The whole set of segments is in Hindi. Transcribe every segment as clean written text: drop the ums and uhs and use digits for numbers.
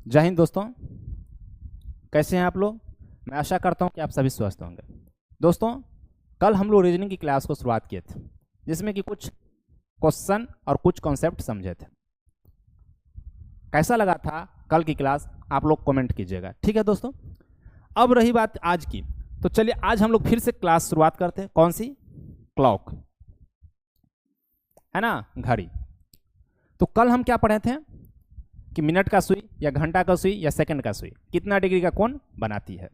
जय हिंद दोस्तों, कैसे हैं आप लोग। मैं आशा करता हूं कि आप सभी स्वस्थ होंगे। दोस्तों, कल हम लोग रीजनिंग की क्लास को शुरुआत किए थे, जिसमें कि कुछ क्वेश्चन और कुछ कॉन्सेप्ट समझे थे। कैसा लगा था कल की क्लास, आप लोग कमेंट कीजिएगा, ठीक है दोस्तों। अब रही बात आज की, तो चलिए आज हम लोग फिर से क्लास शुरुआत करते हैं। कौन सी? क्लॉक, है ना, घड़ी। तो कल हम क्या पढ़े थे कि मिनट का सुई या घंटा का सुई या सेकंड का सुई कितना डिग्री का कोण बनाती है।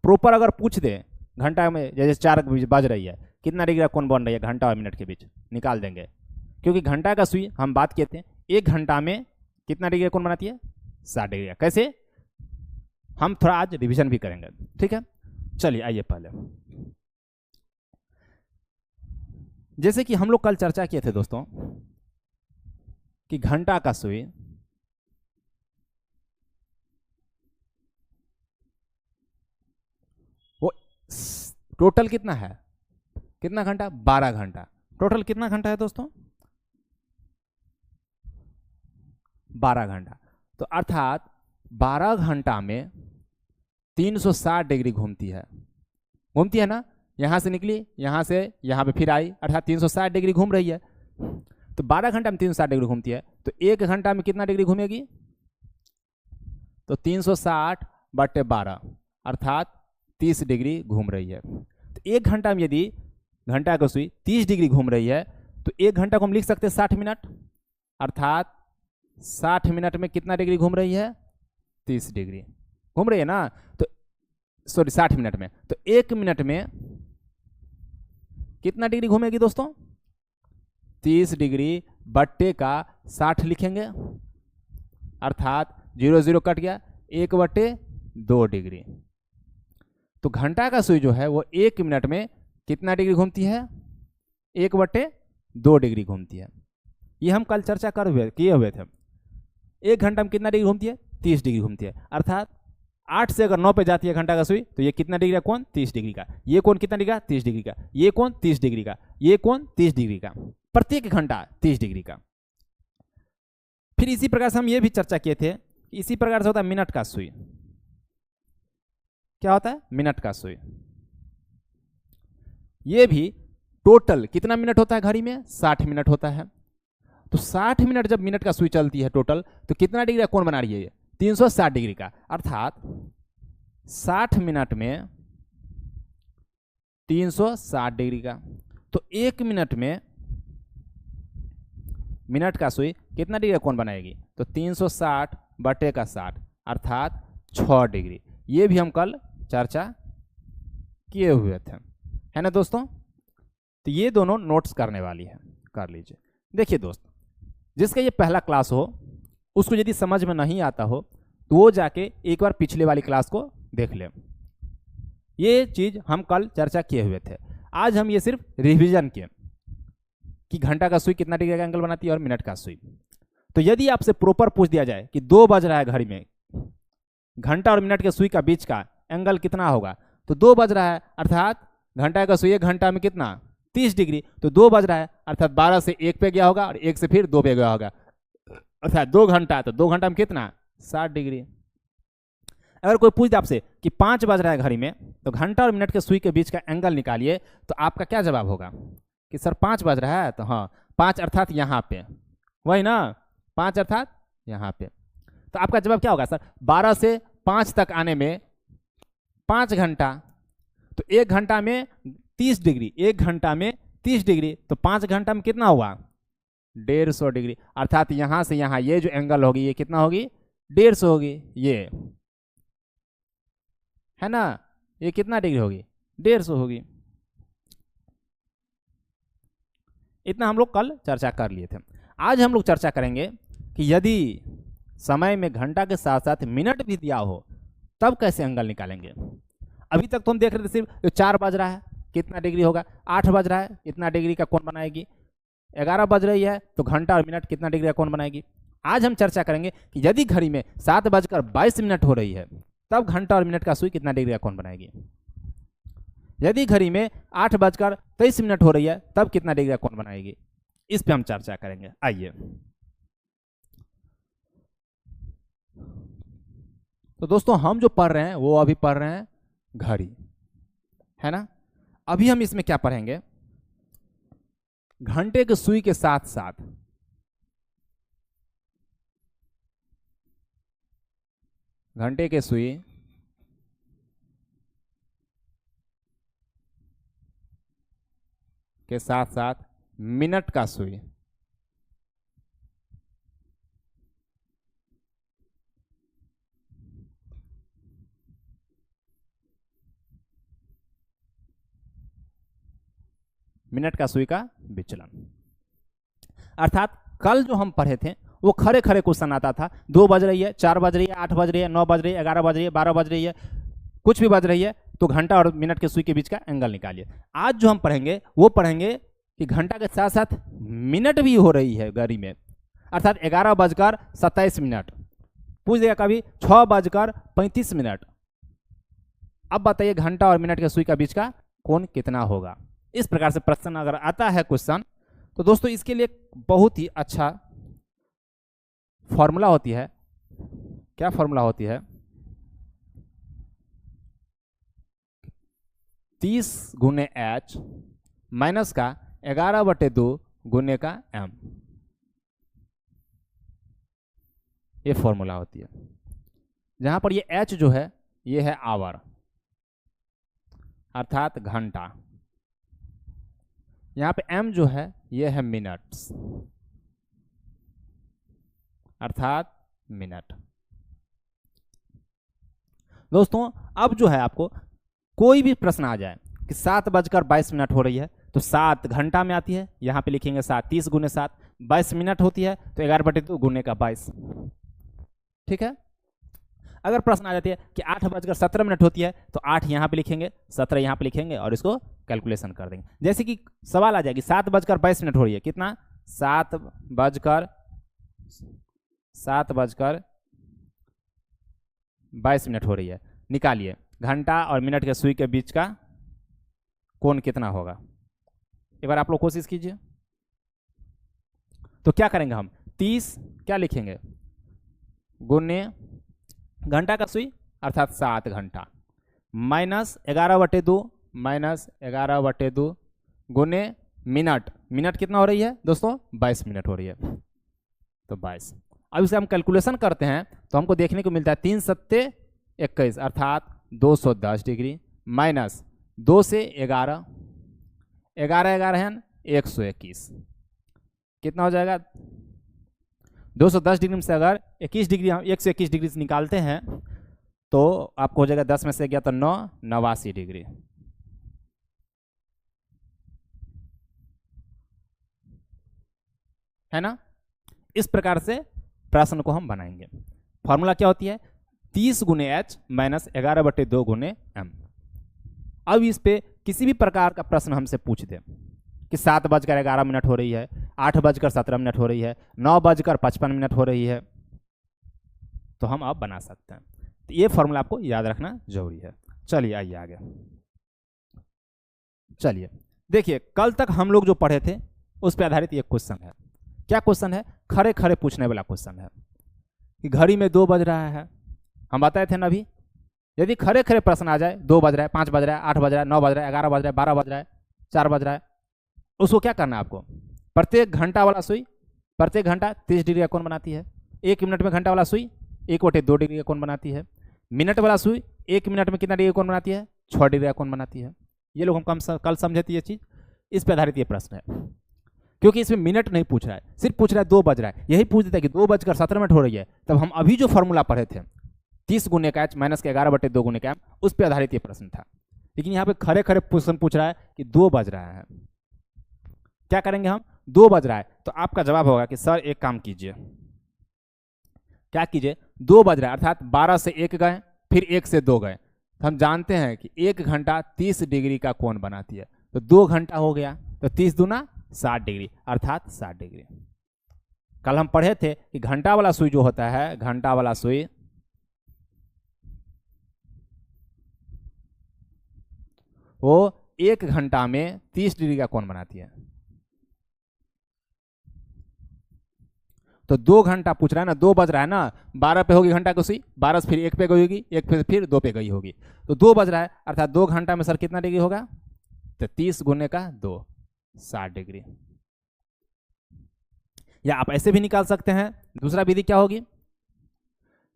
प्रॉपर अगर पूछ दे घंटा में, जैसे 4 बज रही है, कितना डिग्री का कोण बन रही है घंटा और मिनट के बीच, निकाल देंगे। क्योंकि घंटा का सुई हम बात किए थे 1 घंटा में कितना डिग्री का कोण बनाती है, 60 डिग्री का। कैसे, हम थोड़ा आज रिविजन भी करेंगे, ठीक है। चलिए आइए पहले, जैसे कि हम लोग कल चर्चा किए थे दोस्तों कि घंटा का सुई वो टोटल कितना है, कितना घंटा, 12 घंटा। टोटल कितना घंटा है दोस्तों, 12 घंटा। तो अर्थात 12 घंटा में 360 डिग्री घूमती है ना। यहां से निकली, यहां से यहां पे फिर आई, अर्थात 360 डिग्री घूम रही है। तो 12 घंटा में 360 डिग्री घूमती है, तो 1 घंटा में कितना डिग्री घूमेगी, तो 360 बटे 12 अर्थात 30 डिग्री घूम रही है। तो 1 घंटा में यदि घंटा की सुई 30 डिग्री घूम रही है, तो 1 घंटा को हम लिख सकते हैं 60 मिनट, अर्थात 60 मिनट में कितना डिग्री घूम रही है, 30 डिग्री घूम रही है ना। तो सॉरी 60 मिनट में, तो 1 मिनट में कितना डिग्री घूमेगी दोस्तों, 30 डिग्री बट्टे का 60 लिखेंगे, अर्थात 0 0 कट गया, 1 बट्टे 2 डिग्री। तो घंटा का सुई जो है वो 1 मिनट में कितना डिग्री घूमती है, 1 बट्टे 2 डिग्री घूमती है। ये हम कल चर्चा किए हुए थे। 1 घंटा में कितना डिग्री घूमती है, 30 डिग्री घूमती है। अर्थात 8 से अगर 9 पे जाती है घंटा का सुई, तो ये कितना डिग्री का कोण, 30 डिग्री का। ये कोण कितना डिग्री का, 30 डिग्री का। ये कोण 30 डिग्री का, ये कोण 30 डिग्री का। प्रत्येक घंटा 30 डिग्री का। फिर इसी प्रकार से हम ये भी चर्चा किए थे, इसी प्रकार से होता है मिनट का सुई। क्या होता है, मिनट का सुई। ये भी टोटल कितना मिनट होता है घड़ी में, 60 मिनट होता है। तो 60 मिनट जब मिनट का सुई चलती है टोटल, तो कितना डिग्री का कोण बना रही है ये, 360 डिग्री का। अर्थात 60 मिनट में 360 डिग्री का। तो 1 मिनट में मिनट का सुई कितना डिग्री का कोण बनाएगी, तो 360 बटे का 60 अर्थात 6 डिग्री। ये भी हम कल चर्चा किए हुए थे, है ना दोस्तों। तो ये दोनों नोट्स करने वाली है, कर लीजिए। देखिए दोस्त, जिसका ये पहला क्लास हो, उसको यदि समझ में नहीं आता हो, तो वो जाके एक बार पिछले वाली क्लास को देख ले। ये चीज हम कल चर्चा किए हुए थे। आज हम ये सिर्फ रिवीजन किए कि घंटा का सुई कितना डिग्री का एंगल बनाती है और मिनट का सुई। तो यदि आपसे प्रॉपर पूछ दिया जाए कि 2 बज रहा है घड़ी में, घंटा और मिनट के सुई का बीच का एंगल कितना होगा, तो 2 बज रहा है, अर्थात घंटा का सुई 1 घंटा में कितना, 30 डिग्री। तो 2 बज रहा है, अर्थात 12 से 1 पे गया होगा और 1 से फिर 2 पे गया होगा, अर्थात 2 घंटा। तो 2 घंटा में कितना, 60 डिग्री। अगर कोई पूछ दे आपसे कि 5 बज रहा है घड़ी में, तो घंटा और मिनट के सुई के बीच का एंगल निकालिए, तो आपका क्या जवाब होगा कि सर 5 बज रहा है। तो हाँ, 5 अर्थात यहाँ पे, वही ना, 5 अर्थात यहाँ पे। तो आपका जवाब क्या होगा सर, 12 से 5 तक आने में 5 घंटा। तो 1 घंटा में 30 डिग्री, 1 घंटा में 30 डिग्री, तो 5 घंटा में कितना हुआ, 150 डिग्री। अर्थात यहां से यहां ये जो एंगल होगी, ये कितना होगी, 150 होगी। ये है ना, ये कितना डिग्री होगी, 150 होगी। इतना हम लोग कल चर्चा कर लिए थे। आज हम लोग चर्चा करेंगे कि यदि समय में घंटा के साथ साथ मिनट भी दिया हो, तब कैसे एंगल निकालेंगे। अभी तक तो हम देख रहे थे सिर्फ 4 बज रहा है कितना डिग्री होगा, 8 बज रहा है कितना डिग्री का कोण बनाएगी, 11 बज रही है तो घंटा और मिनट कितना डिग्री का कोण बनाएगी। आज हम चर्चा करेंगे कि यदि घड़ी में 7:22 हो रही है, तब घंटा और मिनट का सुई कितना डिग्री का कोण बनाएगी। यदि घड़ी में 8:23 हो रही है, तब कितना डिग्री का कोण बनाएगी। इस पे हम चर्चा करेंगे। आइए, तो दोस्तों हम जो पढ़ रहे हैं वो अभी पढ़ रहे हैं घड़ी, है ना। अभी हम इसमें क्या पढ़ेंगे, घंटे के सुई के साथ साथ घंटे के सुई के साथ साथ मिनट का सुई। मिनट का सुई का विचलन, अर्थात कल जो हम पढ़े थे वो खरे खरे क्वेश्चन आता था, 2 बज रही है, 4 बज रही है, 8 बज रही है, 9 बज रही है, 11 बज रही है, 12 बज रही है, कुछ भी बज रही है, तो घंटा और मिनट के सुई के बीच का एंगल निकालिए। आज जो हम पढ़ेंगे वो पढ़ेंगे कि घंटा के साथ साथ मिनट भी हो रही है घड़ी में, अर्थात 11:27। पूछ देगा कभी 6:35। अब बताइए घंटा और मिनट के सुई का बीच का कोण कितना होगा। इस प्रकार से प्रश्न अगर आता है क्वेश्चन, तो दोस्तों इसके लिए बहुत ही अच्छा फॉर्मूला होती है। क्या फॉर्मूला होती है, 30 गुने h माइनस का 11/2 गुने का m, ये फॉर्मूला होती है। जहां पर ये h जो है ये है आवर, अर्थात घंटा, यहां पे m जो है ये है मिनट्स, अर्थात मिनट। दोस्तों अब जो है आपको कोई भी प्रश्न आ जाए कि 7:22 हो रही है, तो 7 घंटा में आती है, यहां पे लिखेंगे 7, 30 गुने 7, 22 मिनट होती है तो 11/2 गुने का 22, ठीक है। अगर प्रश्न आ जाती है कि 8:17 होती है, तो 8 यहाँ पे लिखेंगे, 17 यहाँ पे लिखेंगे और इसको कैलकुलेशन कर देंगे। जैसे कि सवाल आ जाएगी 7:22 हो रही है, कितना, 7:22 हो रही है, निकालिए घंटा और मिनट के सुई के बीच का कोण कितना होगा। एक बार आप लोग कोशिश कीजिए। तो क्या करेंगे हम, 30 क्या लिखेंगे गुने घंटा का सुई अर्थात 7 घंटा, माइनस 11/2 गुने मिनट, मिनट कितना हो रही है दोस्तों, 22 मिनट हो रही है, तो 22। अब इसे हम कैलकुलेशन करते हैं तो हमको देखने को मिलता है 3 सत्ते 21 अर्थात 210 डिग्री, माइनस 2 से 11, 11 है 121, कितना हो जाएगा, 210 डिग्री में से अगर 21 डिग्री हम 121 डिग्री से निकालते हैं तो आपको हो जाएगा 10 में से गया तो 9, 89 डिग्री, है ना। इस प्रकार से प्रश्न को हम बनाएंगे। फॉर्मूला क्या होती है, 30 गुने h माइनस 11/2 गुने m। अब इस पे किसी भी प्रकार का प्रश्न हमसे पूछ दे कि 7:11 हो रही है, 8:17 हो रही है, 9:55 हो रही है, तो हम अब बना सकते हैं। तो ये फॉर्मूला आपको याद रखना जरूरी है। चलिए आइए आगे, चलिए देखिए कल तक हम लोग जो पढ़े थे उस पर आधारित एक क्वेश्चन है। क्या क्वेश्चन है, खरे खरे पूछने वाला क्वेश्चन है कि घड़ी में 2 बज रहा है, हम बताए थे ना अभी, यदि खरे खरे प्रश्न आ जाए 2 बज रहा है, 5 बज रहा है, 8 बज रहा है, 9 बज रहा है, 11 बज रहा है, 12 बज रहा है, 4 बज रहा है, उसको क्या करना है आपको, प्रत्येक घंटा वाला सुई, प्रत्येक घंटा 30 डिग्री का कोण बनाती है, 1 मिनट में घंटा वाला सुई 1/2 डिग्री का कोण बनाती है, मिनट वाला सुई 1 मिनट में कितना डिग्री का कोण बनाती है, 6 डिग्री का कोण बनाती है। ये लोग हम कल समझे थे ये चीज़, इस पर आधारित ये प्रश्न है, क्योंकि इसमें मिनट नहीं पूछ रहा है, सिर्फ पूछ रहा है 2 बज रहा है। यही पूछ देता है कि 2:17 हो रही है, तब हम अभी जो फॉर्मूला पढ़े थे 30 गुने का h माइनस के 11/2 गुने का m, उस पर आधारित ये प्रश्न था। लेकिन यहाँ पे खरे खरे प्रश्न पूछ रहा है कि 2 बज रहा है, क्या करेंगे हम, 2 बज रहा है, तो आपका जवाब होगा कि सर एक काम कीजिए, क्या कीजिए, 2 बज रहा है अर्थात 12 से 1 गए, फिर 1 से 2 गए, तो हम जानते हैं कि 1 घंटा 30 डिग्री का कोण बनाती है, तो 2 घंटा हो गया, तो 30 दूना 60 डिग्री अर्थात 60 डिग्री। कल हम पढ़े थे कि घंटा वाला सुई जो होता है, घंटा वाला सुई वो 1 घंटा में 30 डिग्री का कोण बनाती है। तो 2 घंटा पूछ रहा है ना, 2 बज रहा है ना, 12 पे होगी घंटा की सुई, 12 से फिर 1 पे गई होगी, 1 पे फिर 2 पे गई होगी, तो 2 बज रहा है, अर्थात 2 घंटा में सर कितना डिग्री होगा, तो 30 गुने का 2, 60 डिग्री। या आप ऐसे भी निकाल सकते हैं, दूसरा विधि क्या होगी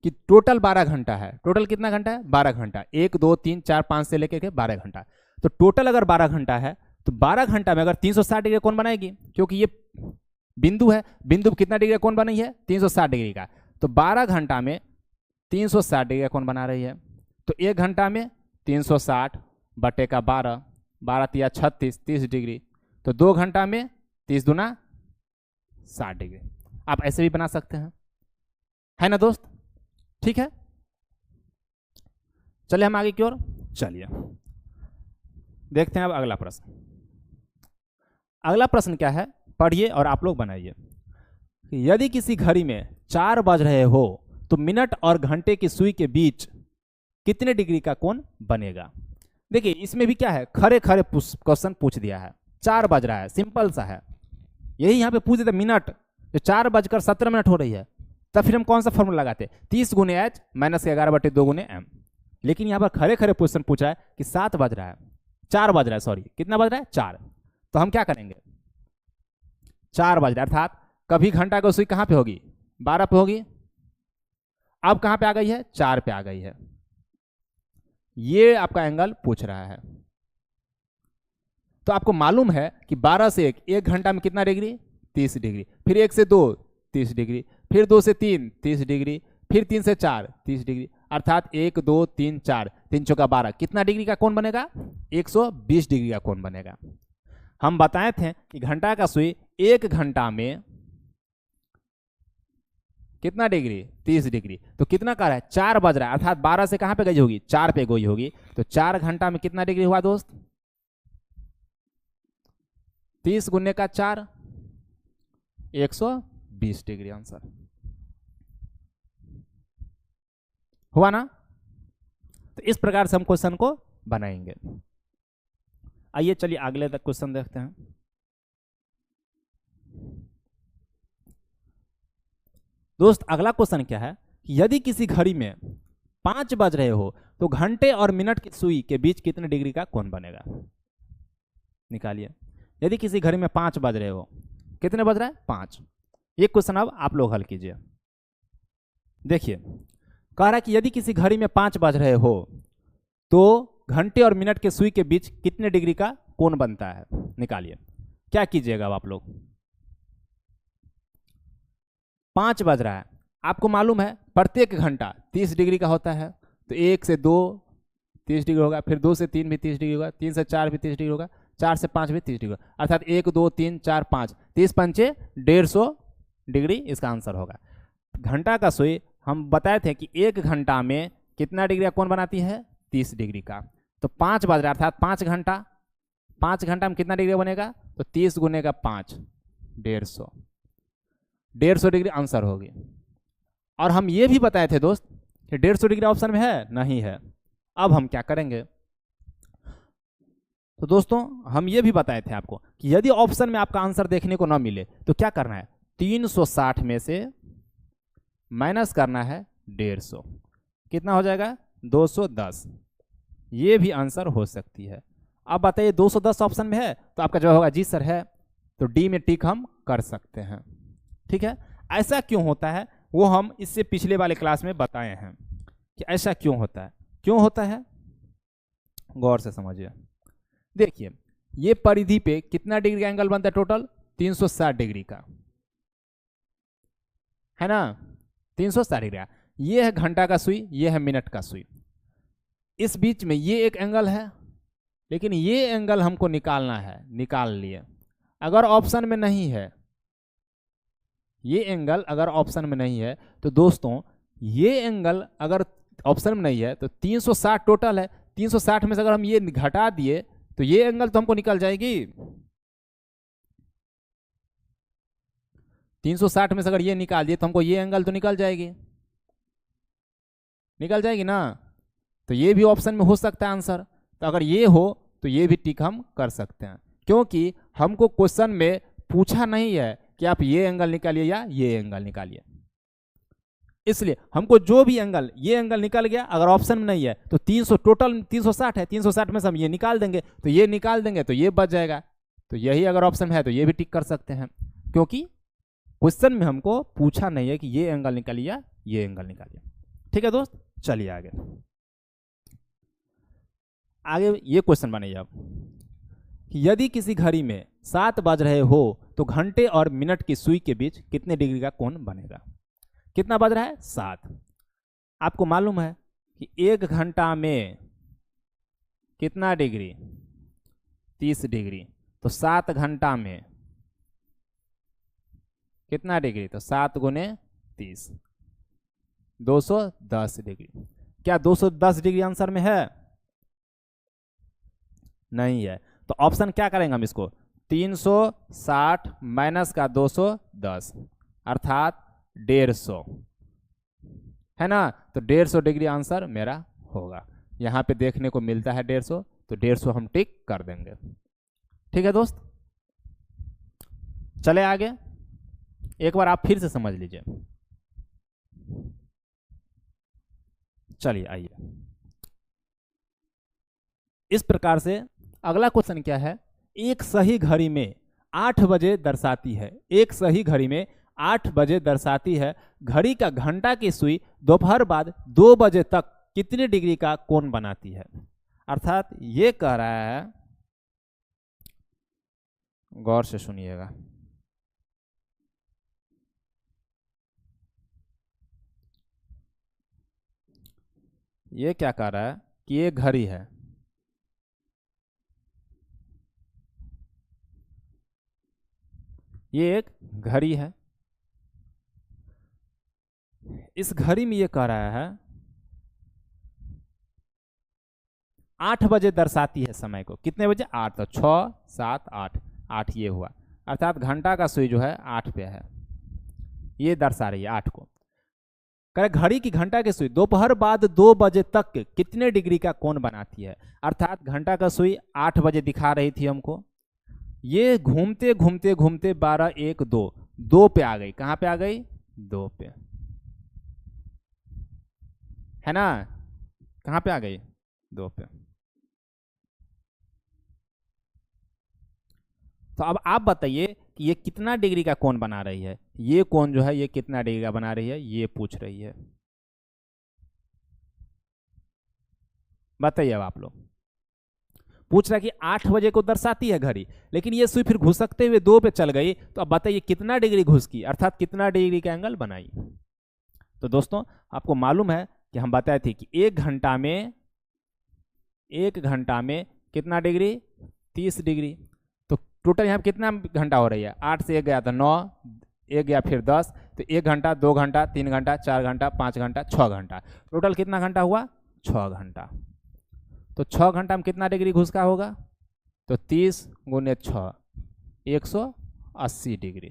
कि टोटल 12 घंटा है, टोटल कितना घंटा है, 12 घंटा, 1 2 3 4 5 से लेकर के 12 घंटा, तो टोटल अगर 12 घंटा है तो 12 घंटा में अगर 360 डिग्री कोण बनाएगी, क्योंकि ये बिंदु है, बिंदु कितना डिग्री कोण बनी है, 360 डिग्री का, तो 12 घंटा में 360 डिग्री कोण बना रही है, तो 1 घंटा में 360 बटे का 12, 12 तिया 36, 30 डिग्री, तो 2 घंटा में 30 दूना 60 डिग्री। आप ऐसे भी बना सकते हैं, है ना दोस्त, ठीक है। चलिए हम आगे की ओर चलिए देखते हैं अब अगला प्रश्न। अगला प्रश्न क्या है, पढ़िए और आप लोग बनाइए। यदि किसी घड़ी में 4 बज रहे हो तो मिनट और घंटे की सुई के बीच कितने डिग्री का कोण बनेगा। देखिए इसमें भी क्या है, खरे खरे क्वेश्चन पूछ दिया है, 4 बज रहा है, सिंपल सा है, यही यहाँ पे पूछ देते मिनट, जो 4:17 हो रही है, तब फिर हम कौन सा फॉर्मूला लगाते, 30 गुने एच माइनस 11/2 गुने एम। लेकिन यहाँ पर खरे खरे क्वेश्चन पूछा है कि 7 बज रहा है, 4 बज रहा है, सॉरी कितना बज रहा है, 4, तो हम क्या करेंगे, 4 बज रहा है, अर्थात कभी घंटा की सुई कहाँ पे होगी, 12 पे होगी, अब कहाँ पे आ गई है, 4 पे आ गई है, ये आपका एंगल पूछ रहा है। तो आपको मालूम है कि 12 से 1 घंटा में कितना डिग्री, 30 डिग्री, फिर 1 से 2 30 डिग्री, फिर 2 से 3 30 डिग्री, फिर 3 से 4 30 डिग्री, अर्थात 1 2 3 4, 3 चौका 12, कितना डिग्री का कोण बनेगा, 120 डिग्री का कोण बनेगा। हम बताए थे कि घंटा का सुई 1 घंटा में कितना डिग्री, 30 डिग्री, तो कितना कर रहा है, 4 बज रहा है, अर्थात 12 से कहां पे गई होगी, 4 पे गई होगी, तो 4 घंटा में कितना डिग्री हुआ दोस्त, 30 गुने का 4, 120 डिग्री आंसर हुआ ना। तो इस प्रकार से हम क्वेश्चन को बनाएंगे। आइए चलिए अगले तक क्वेश्चन देखते हैं। दोस्त अगला क्वेश्चन क्या है कि यदि किसी घड़ी में 5 बज रहे हो तो घंटे और मिनट की सुई के बीच कितने डिग्री का कोण बनेगा, निकालिए। यदि किसी घड़ी में 5 बज रहे हो, कितने बज रहा है, 5, ये क्वेश्चन अब आप लोग हल कीजिए। देखिए कह रहा है कि यदि किसी घड़ी में 5 बज रहे हो तो घंटे और मिनट के सुई के बीच कितने डिग्री का कोण बनता है, निकालिए। क्या कीजिएगा अब आप लोग, 5 बज रहा है, आपको मालूम है प्रत्येक घंटा 30 डिग्री का होता है, तो 1 से 2 30 डिग्री होगा, फिर 2 से 3 भी 30 डिग्री होगा, 3 से 4 भी 30 डिग्री होगा, 4 से 5 भी 30 डिग्री होगा, अर्थात 1 2 3 4 5, 30 पंचे 150 डिग्री इसका आंसर होगा। घंटा का सुई हम बताए थे कि 1 घंटा में कितना डिग्री का कोण बनाती है, 30 डिग्री का, तो 5 बज रहा है, अर्थात 5 घंटा में कितना डिग्री बनेगा, तो 30 गुने का 5, 150 डिग्री आंसर होगी। और हम ये भी बताए थे दोस्त कि 150 डिग्री ऑप्शन में है, नहीं है। अब हम क्या करेंगे, तो दोस्तों हम ये भी बताए थे आपको कि यदि ऑप्शन में आपका आंसर देखने को ना मिले तो क्या करना है, 360 में से माइनस करना है 150, कितना हो जाएगा, 210, ये भी आंसर हो सकती है। अब बताइए 210 ऑप्शन में है, तो आपका जवाब होगा जी सर है, तो डी में टिक हम कर सकते हैं, ठीक है। ऐसा क्यों होता है वो हम इससे पिछले वाले क्लास में बताए हैं कि ऐसा क्यों होता है, क्यों होता है, गौर से समझिए। देखिए ये परिधि पे कितना डिग्री का एंगल बनता है, टोटल 360 डिग्री का, है ना, 360 डिग्री का। ये है घंटा का सुई, ये है मिनट का सुई, इस बीच में ये एक एंगल है, लेकिन ये एंगल हमको निकालना है, निकाल लिए। अगर ऑप्शन में नहीं है, ये एंगल अगर ऑप्शन में नहीं है, तो दोस्तों ये एंगल अगर ऑप्शन में नहीं है तो 360 टोटल है, 360 में से अगर हम ये घटा दिए तो ये एंगल तो हमको निकल जाएगी, 360 में से अगर ये निकाल दिए तो हमको ये एंगल तो निकल जाएगी, निकल जाएगी ना। तो ये भी ऑप्शन में हो सकता है आंसर, तो अगर ये हो तो ये भी टिक हम कर सकते हैं, क्योंकि हमको क्वेश्चन में पूछा नहीं है कि आप ये एंगल निकालिए या ये एंगल निकालिए। इसलिए हमको जो भी एंगल, ये एंगल निकल गया, अगर ऑप्शन में नहीं है तो 300, टोटल 360 है, 360 में से हम ये निकाल देंगे, तो ये निकाल देंगे तो ये बच जाएगा। तो यही अगर ऑप्शन है तो ये भी टिक कर सकते हैं, क्योंकि क्वेश्चन में हमको पूछा नहीं है कि ये एंगल निकालिए या ये एंगल निकालिए। ठीक है दोस्त, चलिए आगे ये क्वेश्चन बनाइए आप कि यदि किसी घड़ी में 7 बज रहे हो तो घंटे और मिनट की सुई के बीच कितने डिग्री का कोण बनेगा। कितना बज रहा है, 7। आपको मालूम है कि 1 घंटा में कितना डिग्री, 30 डिग्री, तो 7 घंटा में कितना डिग्री, तो 7 गुने 30, 210 डिग्री। क्या 210 डिग्री आंसर में है, नहीं है, तो ऑप्शन क्या करेंगे हम इसको, 360 माइनस का 210 अर्थात 150, है ना। तो 150 डिग्री आंसर मेरा होगा। यहाँ पे देखने को मिलता है 150, तो 150 हम टिक कर देंगे। ठीक है दोस्त, चले आगे, एक बार आप फिर से समझ लीजिए। चलिए आइए, इस प्रकार से अगला क्वेश्चन क्या है, एक सही घड़ी में 8 बजे दर्शाती है, एक सही घड़ी में 8 बजे दर्शाती है, घड़ी का घंटा की सुई दोपहर बाद 2 बजे तक कितने डिग्री का कोण बनाती है। अर्थात ये कह रहा है, गौर से सुनिएगा, ये क्या कह रहा है कि ये घड़ी है, ये एक घड़ी है, इस घड़ी में ये कह रहा है 8 बजे दर्शाती है समय को, कितने बजे, 8, तो 6, 7, 8, 8 ये हुआ, अर्थात घंटा का सुई जो है 8 पे है, ये दर्शा रही है 8 को। करे घड़ी की घंटा की सुई दोपहर बाद 2 बजे तक कितने डिग्री का कोण बनाती है। अर्थात घंटा का सुई 8 बजे दिखा रही थी हमको, ये घूमते घूमते घूमते 12, 1, 2 पे आ गई, कहाँ पे आ गई, 2 पे, है ना, कहाँ पे आ गई, 2 पे। तो अब आप बताइए कि ये कितना डिग्री का कोण बना रही है, ये कोण जो है ये कितना डिग्री का बना रही है, ये पूछ रही है, बताइए अब आप लोग। पूछ रहा है कि 8 बजे को दर्शाती है घड़ी, लेकिन ये सुई फिर घुसकते हुए 2 पे चल गई, तो अब बताइए कितना डिग्री घुस की, अर्थात कितना डिग्री का एंगल बनाई। तो दोस्तों आपको मालूम है कि हम बताए थे कि 1 घंटा में कितना डिग्री, 30 डिग्री। तो टोटल यहाँ कितना घंटा हो रही है, 8 से 1 गया तो 9, 1 गया फिर 10, तो 1 घंटा, 2 घंटा, 3 घंटा, 4 घंटा, 5 घंटा, 6 घंटा, टोटल कितना घंटा हुआ, 6 घंटा। तो 6 घंटा में कितना डिग्री घुस का होगा, तो 30 गुने 6, 180 डिग्री।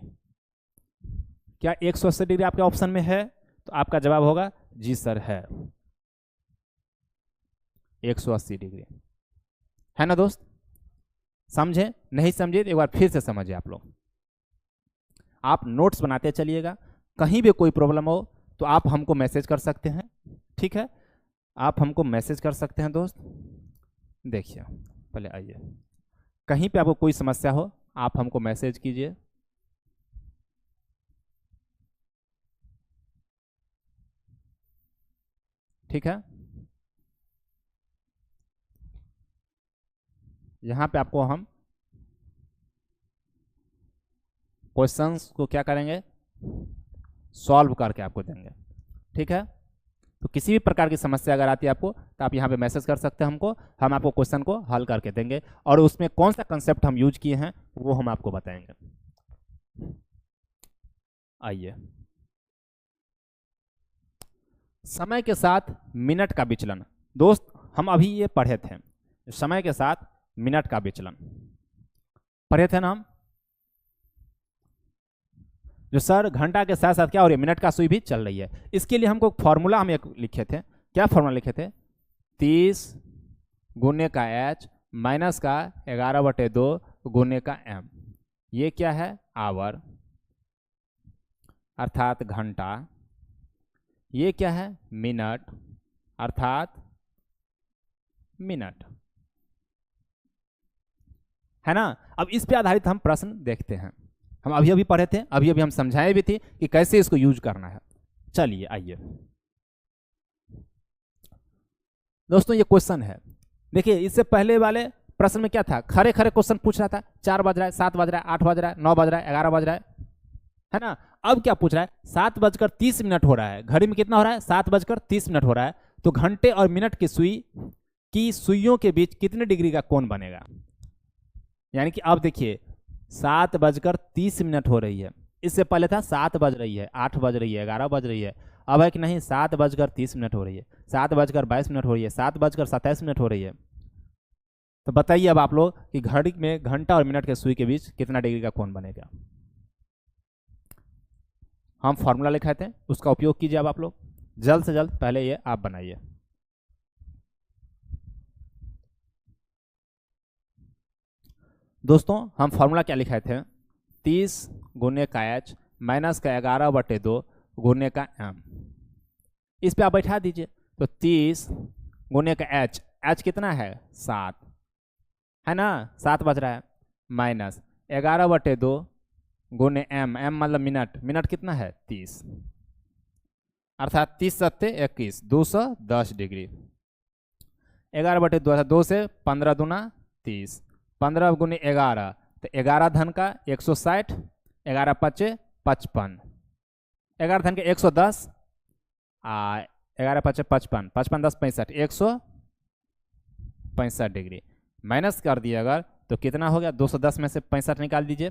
क्या 180 डिग्री आपके ऑप्शन में है, तो आपका जवाब होगा जी सर है, 180 डिग्री, है ना दोस्त। समझे, नहीं समझे तो एक बार फिर से समझिए आप लोग। आप नोट्स बनाते चलिएगा, कहीं भी कोई प्रॉब्लम हो तो आप हमको मैसेज कर सकते हैं, ठीक है, आप हमको मैसेज कर सकते हैं दोस्त। देखिए पहले आइए, कहीं पे आपको कोई समस्या हो आप हमको मैसेज कीजिए, ठीक है। यहाँ पे आपको हम क्वेश्चंस को क्या करेंगे, सॉल्व करके आपको देंगे, ठीक है। तो किसी भी प्रकार की समस्या अगर आती है आपको तो आप यहाँ पे मैसेज कर सकते हैं हमको, हम आपको क्वेश्चन को हल करके देंगे, और उसमें कौन सा कंसेप्ट हम यूज किए हैं वो हम आपको बताएंगे। आइए, समय के साथ मिनट का विचलन। दोस्त हम अभी ये पढ़े थे, समय के साथ मिनट का विचलन पढ़े थे ना हम, जो सर घंटा के साथ साथ क्या हो रही है, मिनट का सुई भी चल रही है। इसके लिए हमको फॉर्मूला हम एक लिखे थे, क्या फॉर्मूला लिखे थे, 30 गुने का h माइनस का 11/2 गुने का m, ये क्या है, आवर, अर्थात घंटा, ये क्या है मिनट अर्थात मिनट, है ना। अब इस पे आधारित हम प्रश्न देखते हैं। हम अभी अभी पढ़े थे, अभी अभी हम समझाए भी थे कि कैसे इसको यूज करना है। चलिए आइए दोस्तों, ये क्वेश्चन है। देखिए इससे पहले वाले प्रश्न में क्या था, खरे खरे क्वेश्चन पूछ रहा था, 4 बज रहा है, 7 बज रहा है, 8 बज रहा है, 9 बज रहा है, 11 बज रहा है ना। अब क्या पूछ रहा है, 7:30 हो रहा है, घड़ी में कितना हो रहा है, 7:30 हो रहा है। तो घंटे और मिनट की सुइयों के बीच कितने डिग्री का कोण बनेगा। यानी कि अब देखिए 7:30 हो रही है, इससे पहले था 7 बज रही है, 8 बज रही है, 11 बज रही है। अब है कि नहीं 7:30 हो रही है, 7:22 हो रही है, 7:27 हो रही है। तो बताइए अब आप लोग कि घड़ी में घंटा और मिनट के सुई के बीच कितना डिग्री का कोण बनेगा। हम फॉर्मूला लिखाए थे, उसका उपयोग कीजिए। अब आप लोग जल्द से जल्द पहले ये आप बनाइए। दोस्तों हम फॉर्मूला क्या लिखाए थे, 30 गुने का h माइनस का 11/2 गुने का m। इस पे आप बैठा दीजिए। तो 30 गुने का h कितना है 7, है ना, 7 बज रहा है, माइनस 11/2 गुने m मतलब मिनट कितना है 30, अर्थात 30 सत्ते 21, 210 डिग्री। 11/2 2 से 15 दूना 30, 15 गुने 11 तो 11 धन का 160, 11 पचे 55, 11 धन के 110, 11 पचे 55, 55 10 65, 165 डिग्री। माइनस कर दिए अगर तो कितना हो गया, 210 में से 65 निकाल दीजिए,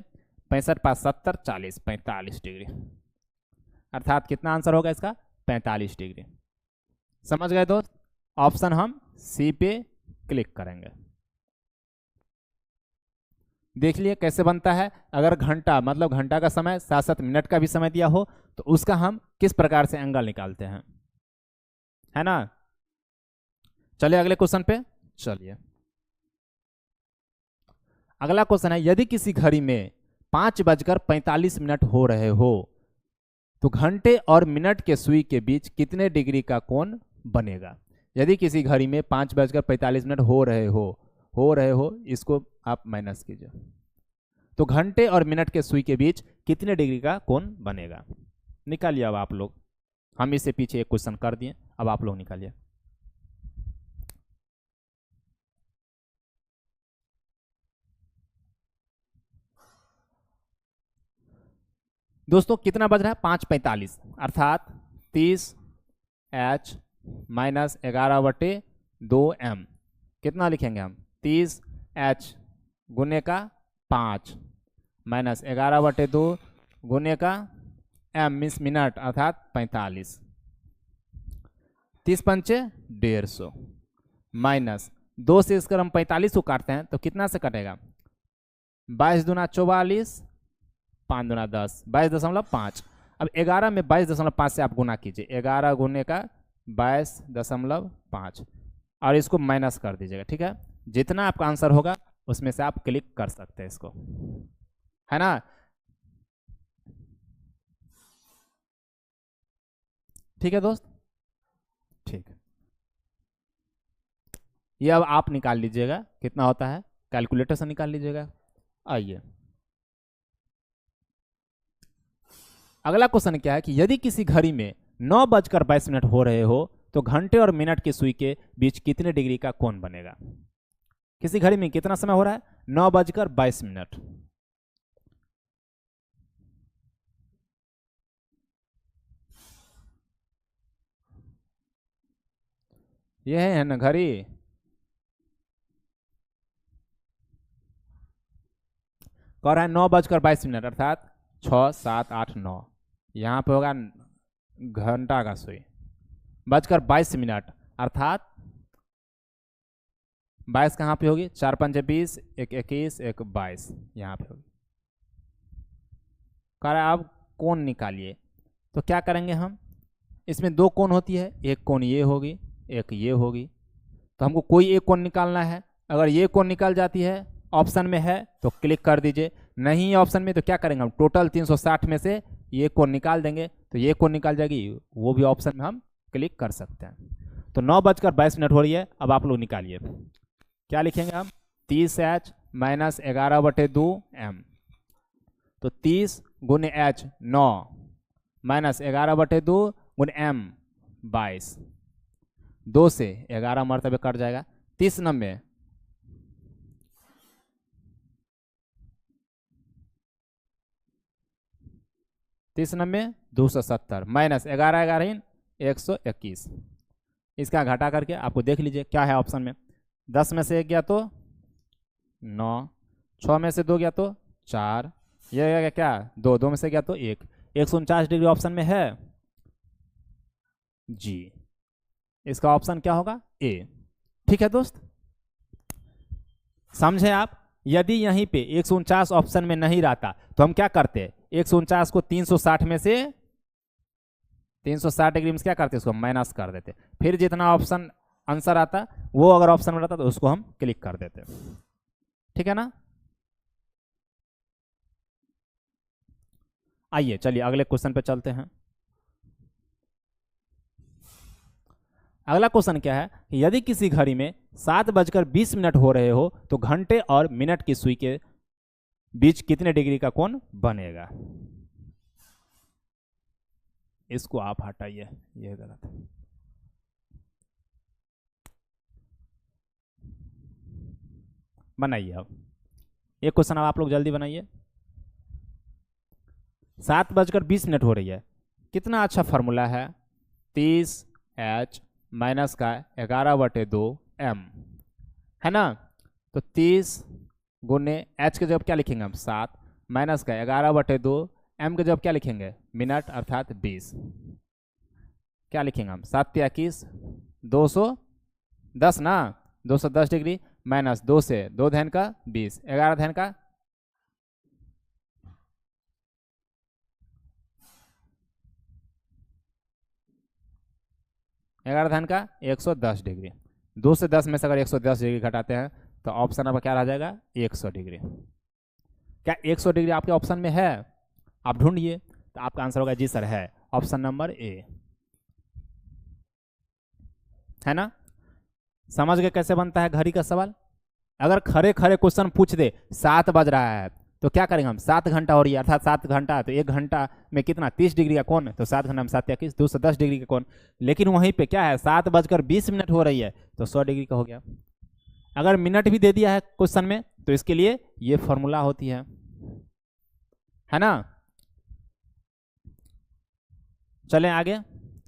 65 5 70 40, 45 डिग्री। अर्थात कितना आंसर होगा इसका 45 डिग्री। समझ गए दोस्त। ऑप्शन हम सी पे क्लिक करेंगे। देख लिए कैसे बनता है। अगर घंटा मतलब घंटा का समय 7-7 मिनट का भी समय दिया हो तो उसका हम किस प्रकार से एंगल निकालते हैं, है ना। चलिए अगले क्वेश्चन पे चलिए। अगला क्वेश्चन है, यदि किसी घड़ी में 5:45 हो रहे हो तो घंटे और मिनट के सुई के बीच कितने डिग्री का कोण बनेगा। यदि किसी घड़ी में 5:45 हो रहे हो, इसको आप माइनस कीजिए, तो घंटे और मिनट के सुई के बीच कितने डिग्री का कोण बनेगा। निकालिए अब आप लोग। हम इससे पीछे एक क्वेश्चन कर दिए, अब आप लोग निकालिए। दोस्तों कितना बज रहा है 5:45, अर्थात 30h माइनस 11/2m। कितना लिखेंगे हम, 30h गुने का 5 माइनस 11/2 गुने का m मीन्स मिनट अर्थात 45, 30 पंचे 150 माइनस 2 से इसकर हम 45 को काटते हैं तो कितना से कटेगा, 22 दूना 44, 5 दूना 10, 22.5। अब 11 में 22.5 से आप गुना कीजिए, 11 गुने का 22.5 और इसको माइनस कर दीजिएगा। ठीक है, जितना आपका आंसर होगा उसमें से आप क्लिक कर सकते हैं इसको, है ना। ठीक है दोस्त, ठीक है। ये अब आप निकाल लीजिएगा कितना होता है, कैलकुलेटर से निकाल लीजिएगा। आइए अगला क्वेश्चन क्या है कि यदि किसी घड़ी में 9:22 हो रहे हो तो घंटे और मिनट की सुई के बीच कितने डिग्री का कोण बनेगा। किसी घड़ी में कितना समय हो रहा है 9:22। यह है ना घड़ी, कह रहा है 9:22 अर्थात 6 7 8 9, यहाँ पे होगा घंटा का सुई, 22 अर्थात 22 कहाँ पे होगी, 4 5 20, 1 21, 1 22, यहाँ पे होगी। कह रहा है अब कोण निकालिए, तो क्या करेंगे हम, इसमें 2 कोण होती है, एक कोण ये होगी, एक ये होगी, तो हमको कोई एक कोण निकालना है। अगर ये कोण निकल जाती है ऑप्शन में है तो क्लिक कर दीजिए, नहीं ऑप्शन में तो क्या करेंगे हम, टोटल 360 में से ये कोण निकाल देंगे तो ये कोण निकाल जाएगी, वो भी ऑप्शन में हम क्लिक कर सकते हैं। तो 9:22 हो रही है। अब आप लोग निकालिए, क्या लिखेंगे हम, 30H माइनस 11/2m। तो 30 गुने H 9 माइनस 11/2 गुने M 22, 2 से 11 मरतबे कट जाएगा। 30 90 30 90 270 माइनस 11 11 121। इसका घटा करके आपको देख लीजिए क्या है ऑप्शन में। 10 में से 1 गया तो 9, 6 में से 2 गया तो 4, ये गया क्या 2, 2 में से गया तो 1, 149 डिग्री ऑप्शन में है जी। इसका ऑप्शन क्या होगा, ए। ठीक है दोस्त, समझे आप। यदि यहीं पे 149 ऑप्शन में नहीं रहता तो हम क्या करते, 149 को 360 में से 360 डिग्री में क्या करते, उसको माइनस कर देते, फिर जितना ऑप्शन आंसर आता वो अगर ऑप्शन में रहता तो उसको हम क्लिक कर देते। ठीक है ना। आइए चलिए अगले क्वेश्चन पे चलते हैं। अगला क्वेश्चन क्या है, यदि किसी घड़ी में 7:20 हो रहे हो तो घंटे और मिनट की सुई के बीच कितने डिग्री का कोण बनेगा। इसको आप हटाइए, यह गलत है। बनाइए अब ये क्वेश्चन, अब आप लोग जल्दी बनाइए। 7:20 हो रही है, कितना अच्छा फॉर्मूला है, 30H माइनस का 11/2m है ना। तो 30 गुने H के जब क्या लिखेंगे हम 7 माइनस का 11/2m के जब क्या लिखेंगे मिनट अर्थात 20, क्या लिखेंगे हम 7 21 210 ना, 210 डिग्री माइनस 2 से 2 धन का 20, 11 धन का 11 धन का 110 डिग्री। 2 से 10 में से अगर 110 डिग्री घटाते हैं तो ऑप्शन आपका क्या रह जाएगा 100 डिग्री। क्या 100 डिग्री आपके ऑप्शन में है, आप ढूंढिए। तो आपका आंसर होगा जी सर है, ऑप्शन नंबर ए है ना। समझ गए कैसे बनता है घड़ी का सवाल। अगर खरे खरे क्वेश्चन पूछ दे 7 बज रहा है तो क्या करेंगे हम, 7 घंटा हो रही है अर्थात 7 घंटा, तो 1 घंटा में कितना 30 डिग्री का कोण, तो 7 घंटा में 7 21 210 डिग्री का कोण। लेकिन वहीं पे क्या है 7:20 हो रही है तो 100 डिग्री का हो गया। अगर मिनट भी दे दिया है क्वेश्चन में तो इसके लिए ये फॉर्मूला होती है ना। चलें आगे,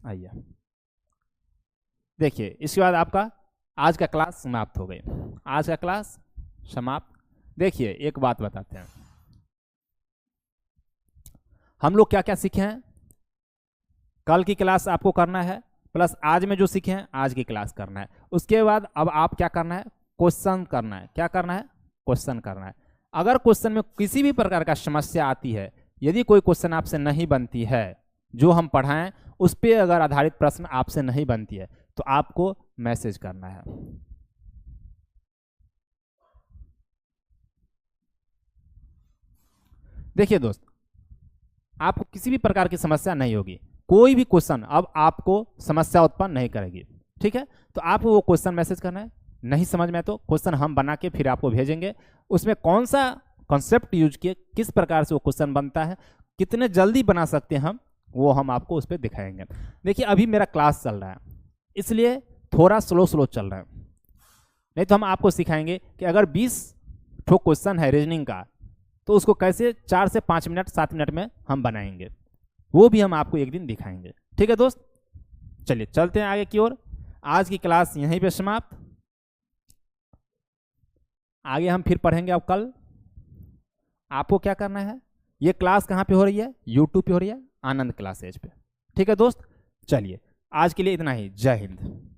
आइए देखिए। इसके बाद आपका आज का क्लास समाप्त हो गई, आज का क्लास समाप्त। देखिए एक बात बताते हैं, हम लोग क्या क्या सीखे हैं। कल की क्लास आपको करना है प्लस आज में जो सीखे हैं आज की क्लास करना है। उसके बाद अब आप क्या करना है, क्वेश्चन करना है। क्या करना है, क्वेश्चन करना है। अगर क्वेश्चन में किसी भी प्रकार का समस्या आती है, यदि कोई क्वेश्चन आपसे नहीं बनती है, जो हम पढ़ाएं उस पर अगर आधारित प्रश्न आपसे नहीं बनती है तो आपको मैसेज करना है। देखिए दोस्त, आपको किसी भी प्रकार की समस्या नहीं होगी, कोई भी क्वेश्चन अब आपको समस्या उत्पन्न नहीं करेगी। ठीक है, तो आपको वो क्वेश्चन मैसेज करना है। नहीं समझ में तो क्वेश्चन हम बना के फिर आपको भेजेंगे, उसमें कौन सा कॉन्सेप्ट यूज किए, किस प्रकार से वो क्वेश्चन बनता है, कितने जल्दी बना सकते हैं हम, वो हम आपको उस पर दिखाएंगे। देखिए अभी मेरा क्लास चल रहा है इसलिए थोड़ा स्लो चल रहा है, नहीं तो हम आपको सिखाएंगे कि अगर 20 ठो क्वेश्चन है रीजनिंग का तो उसको कैसे 4 से 5 मिनट 7 मिनट में हम बनाएंगे, वो भी हम आपको एक दिन दिखाएंगे। ठीक है दोस्त, चलिए चलते हैं आगे की ओर। आज की क्लास यहीं पे समाप्त, आगे हम फिर पढ़ेंगे अब कल। आपको क्या करना है, ये क्लास कहाँ पे हो रही है, यूट्यूब पे हो रही है, आनंद क्लासेज पे। ठीक है दोस्त, चलिए आज के लिए इतना ही। जय हिंद।